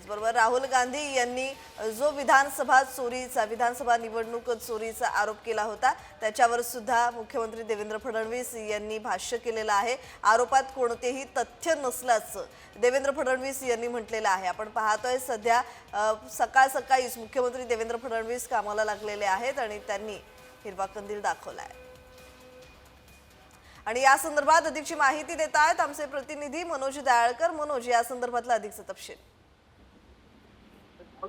त्याचबरोबर राहुल गांधी यांनी जो विधानसभा निवडणूक चोरीचा आरोप केला होता त्याच्यावर सुद्धा मुख्यमंत्री देवेंद्र फडणवीस यांनी भाष्य केलेलं आहे। आरोपात कोणतेही तथ्य नसल्याचं देवेंद्र फडणवीस यांनी म्हटलेलं आहे। आपण पाहतोय सध्या सकाळीच मुख्यमंत्री देवेंद्र फडणवीस कामाला लागलेले आहेत आणि त्यांनी हिरवा कंदील दाखवलाय। आणि या संदर्भात अधिकची माहिती देत आहेत आमचे प्रतिनिधी मनोज दयाळकर। मनोज, या संदर्भातला अधिकचा तपशील।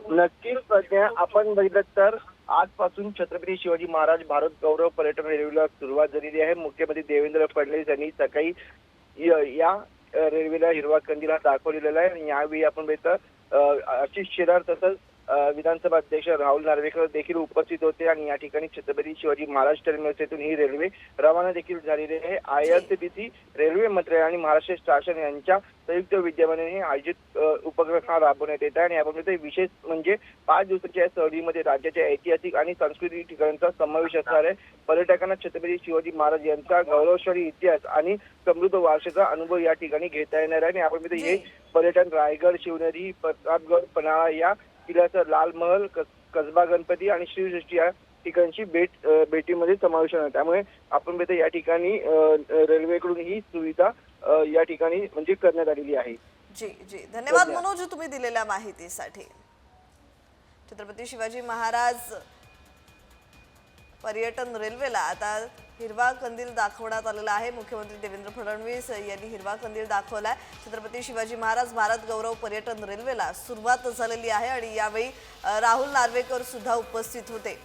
नक्कीच प्रज्ञा, आपण बघितलं तर आजपासून छत्रपती शिवाजी महाराज भारत गौरव पर्यटन रेल्वेला सुरुवात झालेली आहे। मुख्यमंत्री देवेंद्र फडणवीस यांनी सकाळी या रेल्वेला हिरवा कंदील दाखवलेला आहे आणि यावेळी आपण बघितलं आशिष शेलार तसंच विधानसभा अध्यक्ष राहुल नार्वेकर देखील उपस्थित होते आणि या ठिकाणी छत्रपती शिवाजी महाराज टर्मिनस येथून ही रेल्वे रवाना देखील झालेली आहे। IRCTC रेल्वे मंत्रालय आणि महाराष्ट्र शासन यांच्या संयुक्त विद्यमाने आयोजित उपक्रम राबवण्यात येत आहे आणि आपण विशेष म्हणजे 5 दिवसाच्या सहलीमध्ये राज्याच्या ऐतिहासिक आणि सांस्कृतिक ठिकाणांचा समावेश असणार आहे। पर्यटकांना छत्रपती शिवाजी महाराज यांचा गौरवशाली इतिहास आणि समृद्ध वारशाचा अनुभव या ठिकाणी घेता येणार आहे आणि आपण हे पर्यटन रायगड, शिवनेरी, प्रतापगड, पन्हाळा या किल्ल्याचा लाल महल, कसबा गणपती आणि श्रीसृष्टी या ठिकाणची भेटीमध्ये समावेश आहे। त्यामुळे आपण बघतो या ठिकाणी रेल्वेकडून ही सुविधा या ठिकाणी म्हणजे करण्यात आलेली आहे। जी धन्यवाद मनोज तुम्ही दिलेल्या माहितीसाठी। छत्रपती शिवाजी महाराज पर्यटन रेल्वेला आता हिरवा कंदील दाखवण्यात आलेला आहे। मुख्यमंत्री देवेंद्र फडणवीस यांनी हिरवा कंदील दाखवलाय। छत्रपती शिवाजी महाराज भारत गौरव पर्यटन रेल्वेला सुरुवात झालेली आहे आणि यावेळी राहुल नार्वेकर सुद्धा उपस्थित होते।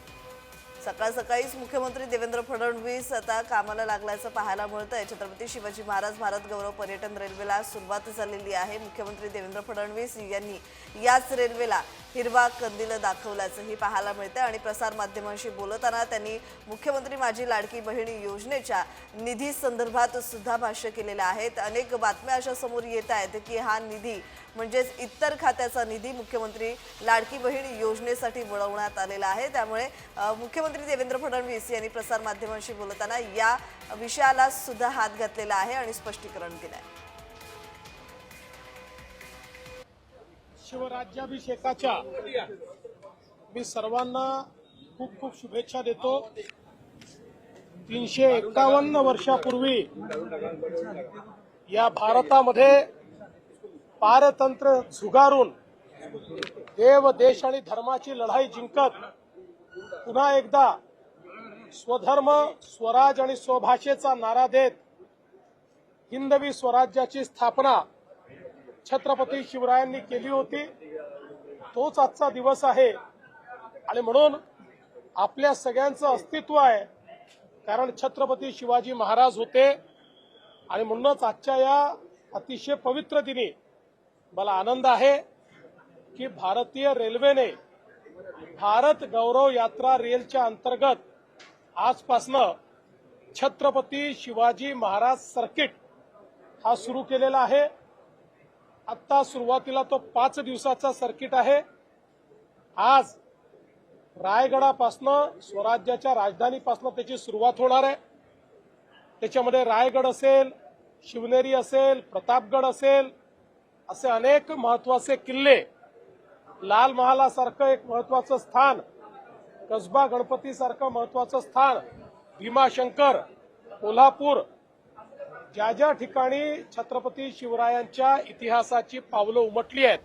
सकाळीच मुख्यमंत्री देवेंद्र फडणवीस आता कामाला लागल्याचं पाहायला मिळतंय। छत्रपती शिवाजी महाराज भारत गौरव पर्यटन रेल्वेला सुरुवात झालेली आहे। मुख्यमंत्री देवेंद्र फडणवीस यांनी याच रेल्वेला हिरवा कंदील दाखवल्याचंही पाहायला मिळतंय आणि प्रसार माध्यमांशी बोलताना त्यांनी मुख्यमंत्री माझी लाडकी बहीण योजनेच्या निधी संदर्भात सुद्धा भाष्य केलेलं आहे। अनेक बातम्या अशा समोर येत आहेत की हा निधी म्हणजेच इतर खात्याचा निधी मुख्यमंत्री लाडकी बहीण योजनेसाठी वळवण्यात आलेला आहे। त्यामुळे मुख्यमंत्री देवेंद्र फडणवीस यांनी प्रसार माध्यमांशी बोलताना या विषयाला सुद्धा हात घातलेला आहे आणि स्पष्टीकरण दिलंय। शिवराज्याभिषेकाच्या मी सर्वांना खूप खूप शुभेच्छा देतो। 351 वर्षापूर्वी या भारतामध्ये पारतंत्र्य झुगारून देव, देश आणि धर्माची लढाई जिंकत पुन्हा एकदा स्वधर्म, स्वराज आणि स्वभाषेचा नारा देत हिंदवी स्वराज्याची स्थापना छत्रपती शिवरायांनी केली होती। तोच आजचा दिवस आहे आणि म्हणून आपल्या सगळ्यांचं अस्तित्व आहे, कारण छत्रपती शिवाजी महाराज होते आणि म्हणूनच आजच्या या अतिशय पवित्र दिनी मला आनंद आहे की भारतीय रेल्वेने भारत गौरव यात्रा रेलच्या अंतर्गत आजपासनं छत्रपती शिवाजी महाराज सर्किट हा सुरू केलेला आहे। आता सुरुवातीला तो 5 दिवसाचा सर्किट आहे। आज रायगडापासनं स्वराज्याच्या राजधानीपासनं त्याची सुरुवात होणार आहे। त्याच्यामध्ये रायगड असेल, शिवनेरी असेल, प्रतापगड असेल, असे अनेक महत्वाचे किल्ले, लाल महालासारखं एक महत्वाचं स्थान, कसबा गणपतीसारखं महत्वाचं स्थान, भीमाशंकर, कोल्हापूर, ज्या ज्या ठिकाणी छत्रपती शिवरायांच्या इतिहासाची पावलं उमटली आहेत